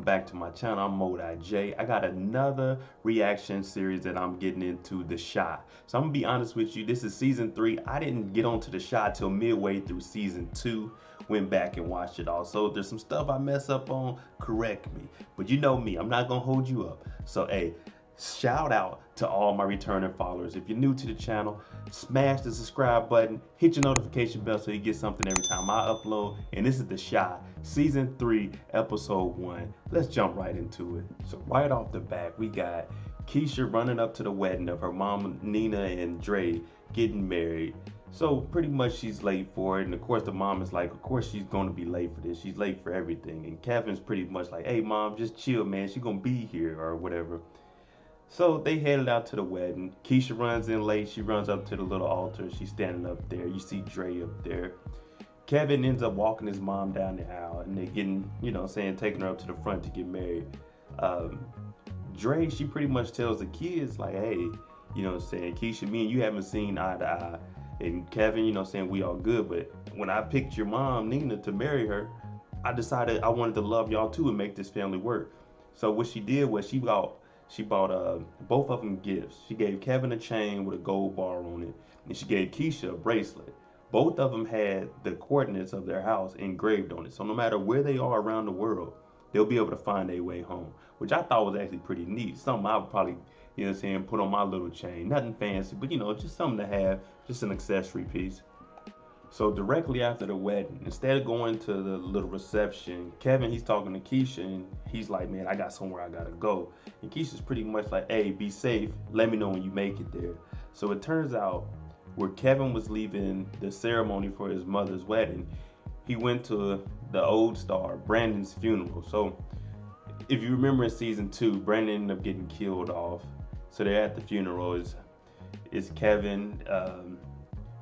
back to my channel. I'm Moedotj. I got another reaction series that I'm getting into, The Shot. So I'm gonna be honest with you, this is season 3. I didn't get onto The Shot till midway through season 2. Went back and watched it all. So there's some stuff I mess up on, correct me. But you know me, I'm not gonna hold you up. So hey, shout out to all my returning followers. If you're new to the channel, smash the subscribe button, hit your notification bell so you get something every time I upload. And this is The Shot, season 3, episode 1. Let's jump right into it. So right off the bat, we got Keyshia running up to the wedding of her mom, Nina, and Dre getting married. So pretty much she's late for it, and of course the mom is like, of course she's gonna be late for this. She's late for everything. And Kevin's pretty much like, hey mom, just chill, man. She's gonna be here or whatever. So they headed out to the wedding. Keyshia runs in late. She runs up to the little altar. She's standing up there. You see Dre up there. Kevin ends up walking his mom down the aisle, and they're getting, taking her up to the front to get married. Dre, she pretty much tells the kids, like, hey, Keyshia, me and you haven't seen eye to eye. And Kevin, we all good. But when I picked your mom, Nina, to marry her, I decided I wanted to love y'all too and make this family work. So what she did was she bought both of them gifts. She gave Kevin a chain with a gold bar on it, and she gave Keyshia a bracelet. Both of them had the coordinates of their house engraved on it. So no matter where they are around the world, they'll be able to find their way home, which I thought was actually pretty neat. Something I would probably, put on my little chain. Nothing fancy, but just something to have, just an accessory piece. So directly after the wedding, instead of going to the little reception, Kevin, he's talking to Keyshia, and he's like, man, I got somewhere I gotta go. And Keisha's pretty much like, hey, be safe. Let me know when you make it there. So it turns out where Kevin was leaving the ceremony for his mother's wedding, he went to the old star, Brandon's funeral. So if you remember in season 2, Brandon ended up getting killed off. So they're at the funeral. Is Kevin,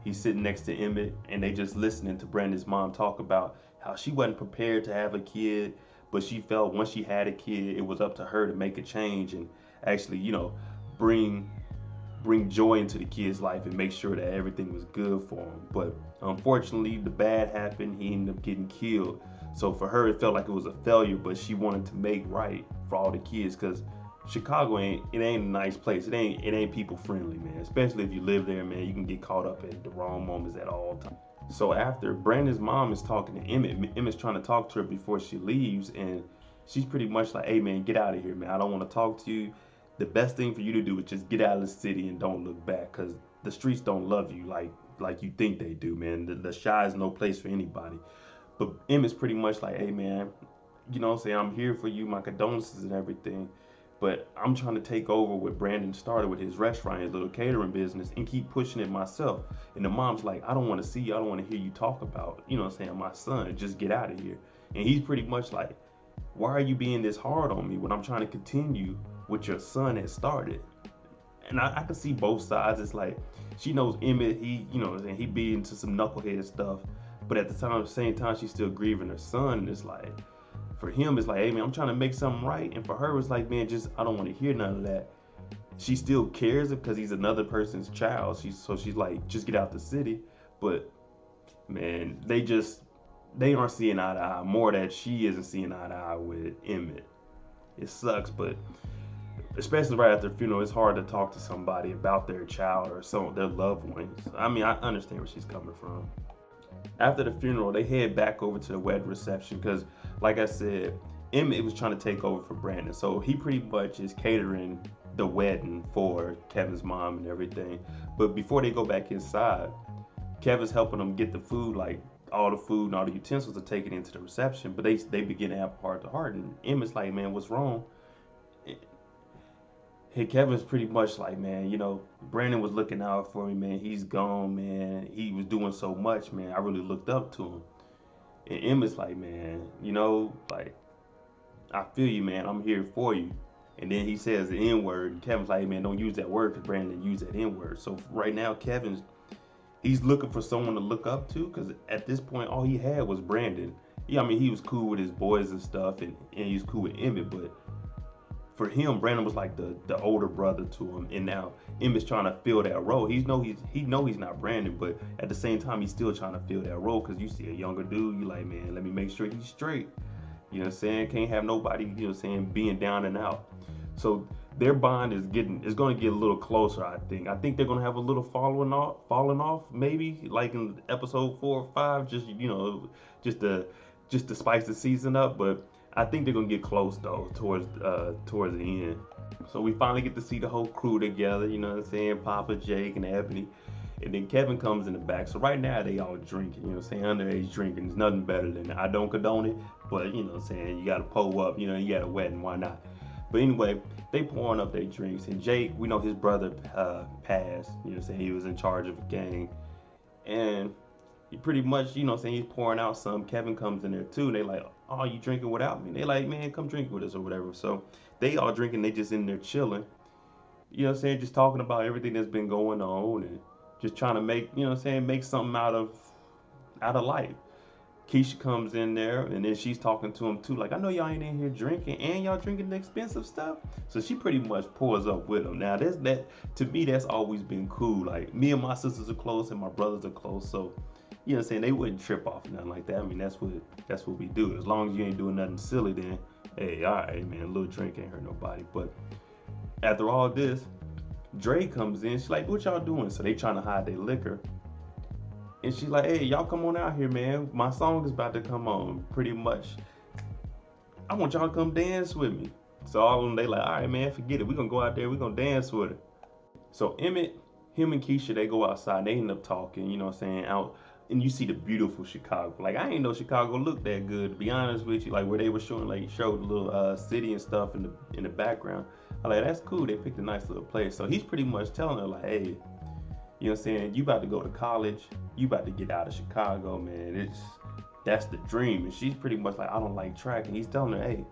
he's sitting next to Emmett, and they just listening to Brendas Mom talk about how she wasn't prepared to have a kid, but she felt once she had a kid, it was up to her to make a change and actually, bring joy into the kid's life and make sure that everything was good for him. But unfortunately, the bad happened. He ended up getting killed. So for her, it felt like it was a failure, but she wanted to make right for all the kids, because Chicago ain't a nice place. It ain't people friendly, man. Especially if you live there, man. You can get caught up at the wrong moments at all times. So after Brandon's mom is talking to Emmett, Emmett's trying to talk to her before she leaves, and she's pretty much like, hey man, get out of here, man. I don't want to talk to you. The best thing for you to do is just get out of the city and don't look back, because the streets don't love you like you think they do, man. The shy is no place for anybody. But Emmett's pretty much like, hey man, I'm here for you, my condolences and everything. But I'm trying to take over what Brandon started with his restaurant, his little catering business, and keep pushing it myself. And the mom's like, I don't want to see you. I don't want to hear you talk about, my son. Just get out of here. And he's pretty much like, why are you being this hard on me when I'm trying to continue what your son has started? And I can see both sides. It's like, she knows Emmett, he be into some knucklehead stuff. But at the same time, she's still grieving her son. And it's like, for him, it's like, hey man, I'm trying to make something right. And for her, it's like, man, I don't want to hear none of that. She still cares because he's another person's child. She's like, just get out the city. But man, they aren't seeing eye to eye. More that she isn't seeing eye to eye with Emmett. It sucks, but especially right after the funeral, it's hard to talk to somebody about their child or their loved ones. I mean, I understand where she's coming from. After the funeral, they head back over to the wedding reception because, like I said, Emmett was trying to take over for Brandon. So he pretty much is catering the wedding for Kevin's mom and everything. But before they go back inside, Kevin's helping them get the food, like all the food and all the utensils are taken into the reception. But they begin to have heart to heart. And Emmett's like, man, what's wrong? Hey, Kevin's pretty much like, man, Brandon was looking out for me, man. He's gone, man. He was doing so much, man. I really looked up to him. And Emmett's like, man, like, I feel you, man. I'm here for you. And then he says the N-word. And Kevin's like, hey, man, don't use that word because Brandon used that N-word. So right now, he's looking for someone to look up to, because at this point, all he had was Brandon. Yeah, I mean, he was cool with his boys and stuff, and he was cool with Emmett, but for him, Brandon was like the older brother to him, and now Emmett's trying to fill that role. He know he's not Brandon, but at the same time, he's still trying to fill that role, because you see a younger dude, you like, man, let me make sure he's straight. You know what I'm saying? Can't have nobody, you know what I'm saying, being down and out. So their bond is going to get a little closer, I think. I think they're going to have a little falling off, maybe like in episode 4 or 5, just just to just to spice the season up. But I think they're going to get close though towards the end. So we finally get to see the whole crew together. You know what I'm saying? Papa, Jake, and Ebony. And then Kevin comes in the back. So right now they all drinking, you know what I'm saying? Underage drinking. There's nothing better than that. I don't condone it, but you know what I'm saying? You gotta pull up, you got a wedding, why not? But anyway, they pouring up their drinks. And Jake, we know his brother passed, you know what I'm saying? He was in charge of a gang. And he pretty much, you know what I'm saying, he's pouring out some. Kevin comes in there too. And they like, oh, you drinking without me? They like, man, come drink with us or whatever. So they all drinking, they just in there chilling. You know what I'm saying? Just talking about everything that's been going on and just trying to make, you know what I'm saying, make something out of life. Keyshia comes in there and then she's talking to him too, like, I know y'all ain't in here drinking and y'all drinking the expensive stuff. So she pretty much pours up with him. Now that to me, that's always been cool. Like, me and my sisters are close and my brothers are close, so you know what I'm saying, they wouldn't trip off nothing like that. I mean, that's what we do. As long as you ain't doing nothing silly, then hey, all right, man, a little drink ain't hurt nobody. But after all this, Dre comes in. She's like, what y'all doing? So they trying to hide their liquor. And she's like, hey, y'all come on out here, man. My song is about to come on. Pretty much, I want y'all to come dance with me. So all of them, they like, all right, man, forget it. We're going to go out there. We're going to dance with her. So Emmett, him and Keyshia, they go outside. They end up talking, you know what I'm saying, out. And you see the beautiful Chicago. Like, I ain't know Chicago looked that good, to be honest with you. Like, where they were showing, like, showed the little city and stuff in the background. I'm like, that's cool. They picked a nice little place. So he's pretty much telling her, like, hey, you know what I'm saying, you about to go to college. You about to get out of Chicago, man. That's the dream. And she's pretty much like, I don't like track. And he's telling her, hey,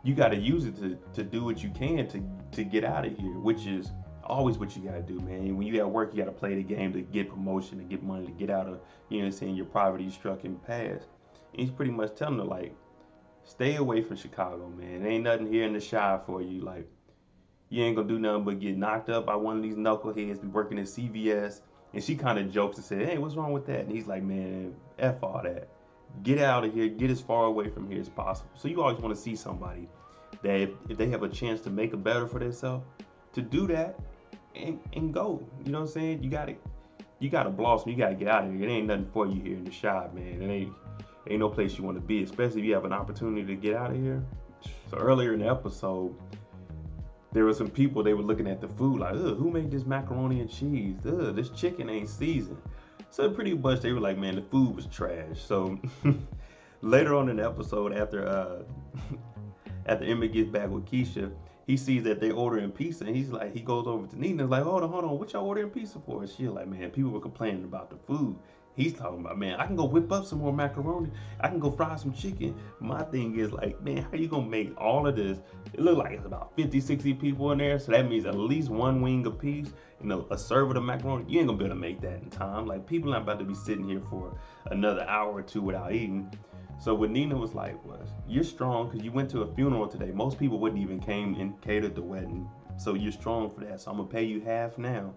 you got to use it to do what you can to get out of here, which is always what you got to do, man. When you at work, you got to play the game to get promotion, to get money, to get out of, you know what I'm saying, your poverty-stricken past. And he's pretty much telling her, like, stay away from Chicago, man. There ain't nothing here in the Shy for you. Like, you ain't gonna do nothing but get knocked up by one of these knuckleheads, be working at CVS. And she kind of jokes and said, hey, what's wrong with that? And he's like, man, F all that. Get out of here. Get as far away from here as possible. So you always want to see somebody that if they have a chance to make it better for themselves, to do that and go. You know what I'm saying? You gotta blossom. You gotta get out of here. It ain't nothing for you here in the shop, man. It ain't no place you want to be, especially if you have an opportunity to get out of here. So earlier in the episode, there were some people, they were looking at the food like, ugh, who made this macaroni and cheese? Ugh, this chicken ain't seasoned. So pretty much they were like, man, the food was trash. So later on in the episode, after Emmett gets back with Keyshia, he sees that they ordering pizza, and he goes over to Nina, like, hold on, what y'all ordering pizza for? And she's like, man, people were complaining about the food. He's talking about, man, I can go whip up some more macaroni. I can go fry some chicken. My thing is like, man, how you gonna make all of this? It looked like it's about 50, 60 people in there. So that means at least one wing a piece, a serve of macaroni. You ain't gonna be able to make that in time. Like, people not about to be sitting here for another hour or two without eating. So what Nina was like was, you're strong because you went to a funeral today. Most people wouldn't even came and catered the wedding. So you're strong for that. So I'm gonna pay you half now,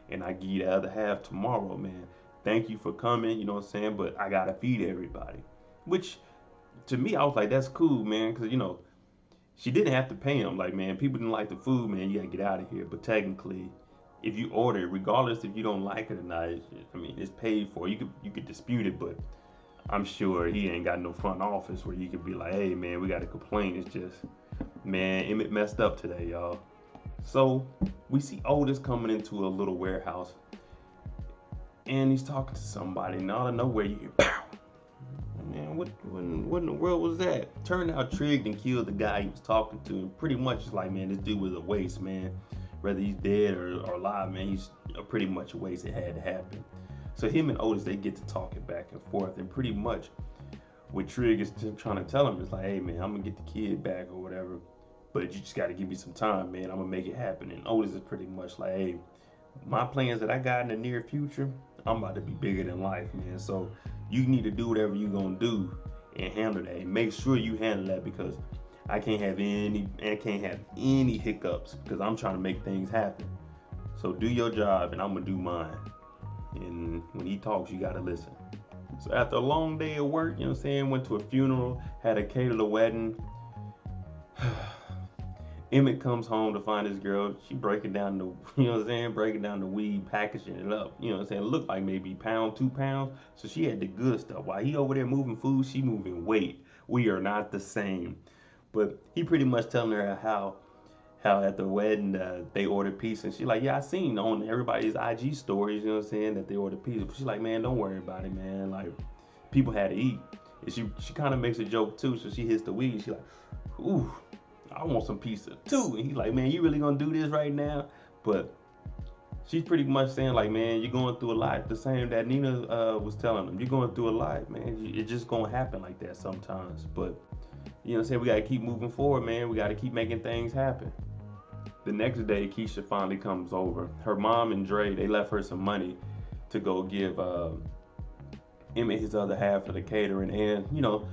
and I give you the other half tomorrow, man. Thank you for coming, you know what I'm saying? But I gotta feed everybody. Which, to me, I was like, that's cool, man, because, she didn't have to pay him. Like, man, people didn't like the food, man, you gotta get out of here. But technically, if you order it, regardless if you don't like it or not, it's paid for. You could dispute it, but I'm sure he ain't got no front office where you could be like, hey, man, we got to complain. It's just, man, Emmett messed up today, y'all. So we see Otis coming into a little warehouse, and he's talking to somebody, and out of nowhere you hear, pow! Man, what in the world was that? Turned out Trig and killed the guy he was talking to, and pretty much it's like, man, this dude was a waste, man. Whether he's dead or alive, man, he's pretty much a waste. It had to happen. So him and Otis, they get to talking back and forth, and pretty much what Trig is trying to tell him is like, hey, man, I'm gonna get the kid back or whatever, but you just gotta give me some time, man. I'm gonna make it happen. And Otis is pretty much like, hey, my plans that I got in the near future, I'm about to be bigger than life, man. So you need to do whatever you gonna do and handle that. And make sure you handle that, because I can't have any hiccups, because I'm trying to make things happen. So do your job and I'm gonna do mine. And when he talks, you gotta listen. So after a long day of work, you know what I'm saying, went to a funeral, had to cater the wedding. Emmett comes home to find his girl. She breaking down the, you know what I'm saying, breaking down the weed, packaging it up. You know what I'm saying, it looked like maybe pound, 2 pounds. So she had the good stuff. While he over there moving food, she moving weight. We are not the same. But he pretty much telling her how at the wedding they ordered pizza. And she like, yeah, I seen on everybody's IG stories, you know what I'm saying, that they ordered pizza. But she's like, man, don't worry about it, man. Like, people had to eat. And she kind of makes a joke too. So she hits the weed. She like, ooh, I want some pizza too. And he's like, man, you really gonna do this right now? But she's pretty much saying like, man, you're going through a lot. The same that Nina was telling him. You're going through a lot, man. It's just gonna happen like that sometimes. But you know what I'm saying? We gotta keep moving forward, man. We gotta keep making things happen. The next day, Keyshia finally comes over. Her mom and Dre, they left her some money to go give Emmett his other half of the catering. And, you know,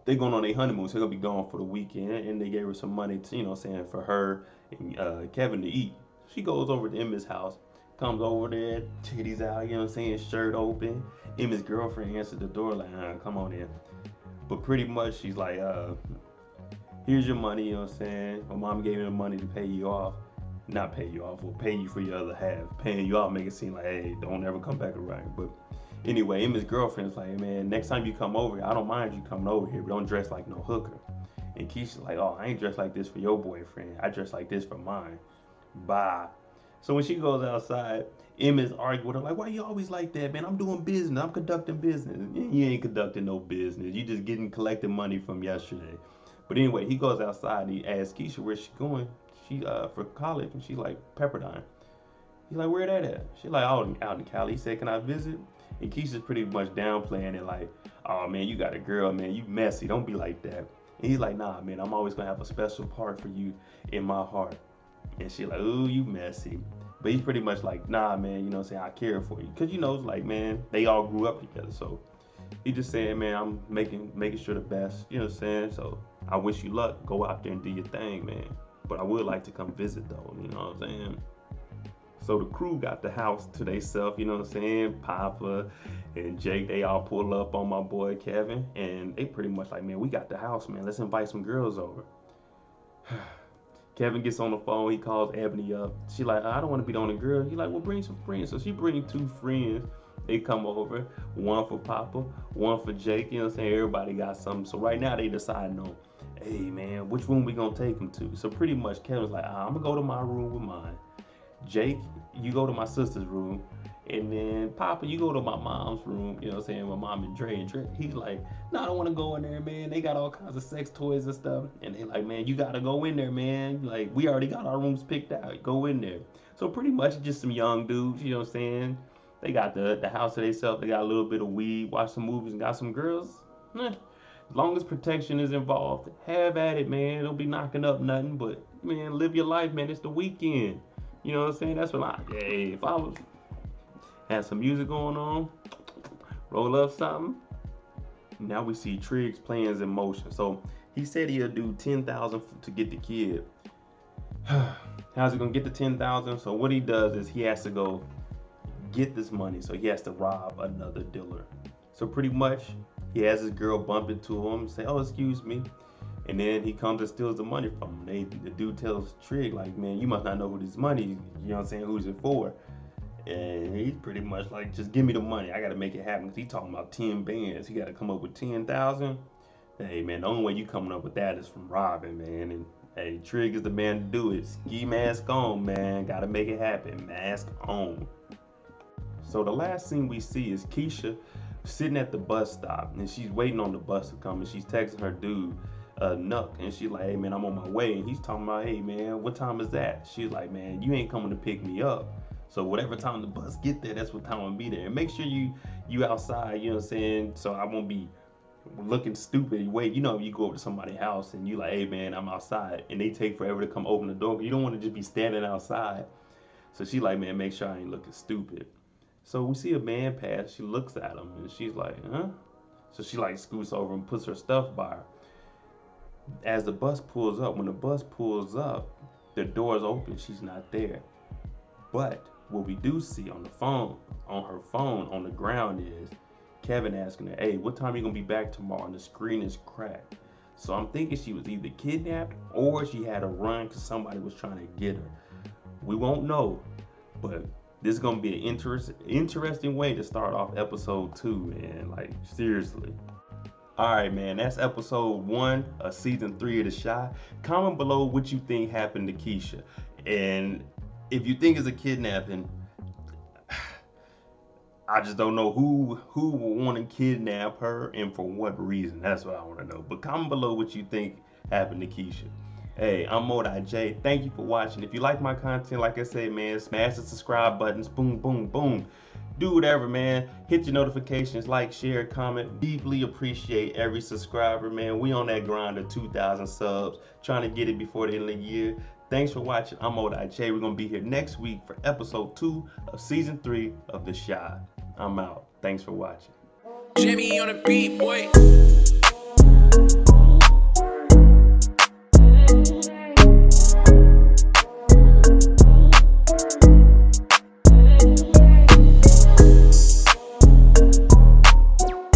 they going on their honeymoon, so they're going to be gone for the weekend. And they gave her some money, to, you know, saying for her and Kevin to eat. She goes over to Emmett's house, comes over there, titties out, you know what I'm saying, shirt open. Emmett's girlfriend answered the door like, come on in. But pretty much she's like, here's your money, you know what I'm saying? My mom gave me the money to pay you off. Not pay you off, or pay you for your other half. Paying you off make it seem like, hey, don't ever come back around. But anyway, Emmy's girlfriend's like, hey, man, next time you come over here, I don't mind you coming over here, but don't dress like no hooker. And Keisha's like, oh, I ain't dressed like this for your boyfriend. I dress like this for mine. Bye. So when she goes outside, Emmy's arguing with her like, why you always like that, man? I'm doing business. I'm conducting business. You ain't conducting no business. You just collecting money from yesterday. But anyway, he goes outside and he asks Keyshia where she going. She for college, and she's like, Pepperdine. He's like, where that at? She's like, out in Cali. He said, can I visit? And Keisha's pretty much downplaying it like, oh man, you got a girl, man, you messy, don't be like that. And he's like, nah, man, I'm always gonna have a special part for you in my heart. And she's like, ooh, you messy. But he's pretty much like, nah, man, you know what I'm saying, I care for you. Cause you know, it's like, man, they all grew up together. So he just saying, man, I'm making sure the best, you know what I'm saying? So I wish you luck. Go out there and do your thing, man. But I would like to come visit though, you know what I'm saying? So the crew got the house to theyself, you know what I'm saying? Papa and Jake, they all pull up on my boy Kevin, and they pretty much like, man, we got the house, man. Let's invite some girls over. Kevin gets on the phone, he calls Ebony up. She like, I don't want to be the only girl. He like, well, bring some friends. So she bring 2 friends. They come over, one for Papa, one for Jake, you know what I'm saying? Everybody got something. So right now they deciding on, hey man, which room we gonna take them to? So pretty much Kevin's like, I'm gonna go to my room with mine. Jake, you go to my sister's room. And then Papa, you go to my mom's room, you know what I'm saying, my mom and Dre. He's like, no, I don't want to go in there, man. They got all kinds of sex toys and stuff. And they like, man, you got to go in there, man. Like, we already got our rooms picked out. Go in there. So pretty much just some young dudes, you know what I'm saying. They got the house to themselves. They got a little bit of weed, watch some movies, and got some girls. As long as protection is involved, have at it, man. Don't be knocking up nothing. But, man, live your life, man. It's the weekend. You know what I'm saying? That's what if I was had some music going on, roll up something. Now we see Triggs' plans in motion. So he said he'll do 10,000 to get the kid. How's he gonna get the 10,000? So what he does is he has to go get this money. So he has to rob another dealer. So pretty much he has his girl bump into him, say, "Oh, excuse me," and then he comes and steals the money from him. The dude tells Trig like, "Man, you must not know who this money. You know what I'm saying? Who's it for?" And he's pretty much like, just give me the money. I got to make it happen. Because he's talking about 10 bands. He got to come up with 10,000. Hey, man, the only way you coming up with that is from robbing, man. And, hey, Trig is the man to do it. Ski mask on, man. Got to make it happen. Mask on. So the last scene we see is Keyshia sitting at the bus stop. And she's waiting on the bus to come. And she's texting her dude, Nuck. And she's like, hey, man, I'm on my way. And he's talking about, hey, man, what time is that? She's like, man, you ain't coming to pick me up. So whatever time the bus get there, that's what time I'm gonna be there. And make sure you outside, you know what I'm saying? So I won't be looking stupid. Wait, you know, you go over to somebody's house and you like, hey man, I'm outside, and they take forever to come open the door. You don't want to just be standing outside. So she like, man, make sure I ain't looking stupid. So we see a man pass. She looks at him and she's like, huh? So she like scoots over and puts her stuff by her. As the bus pulls up, when the bus pulls up, the door's open. She's not there. But what we do see on the phone, on her phone, on the ground is Kevin asking her, hey, what time are you gonna be back tomorrow? And the screen is cracked. So I'm thinking she was either kidnapped or she had to run because somebody was trying to get her. We won't know, but this is gonna be an interesting way to start off episode 2, man. Like, seriously. Alright, man, that's episode 1 of season 3 of The Shy. Comment below what you think happened to Keyshia. And if you think it's a kidnapping, I just don't know who will want to kidnap her and for what reason. That's what I want to know. But comment below what you think happened to Keyshia. Hey, I'm Moedotj. Thank you for watching. If you like my content, like I said, man, smash the subscribe buttons. Boom, boom, boom. Do whatever, man. Hit your notifications, like, share, comment. Deeply appreciate every subscriber, man. We on that grind of 2,000 subs. Trying to get it before the end of the year. Thanks for watching. I'm Moedotj. We're going to be here next week for episode 2 of season 3 of The Shy. I'm out. Thanks for watching. Jimmy on the beat, boy.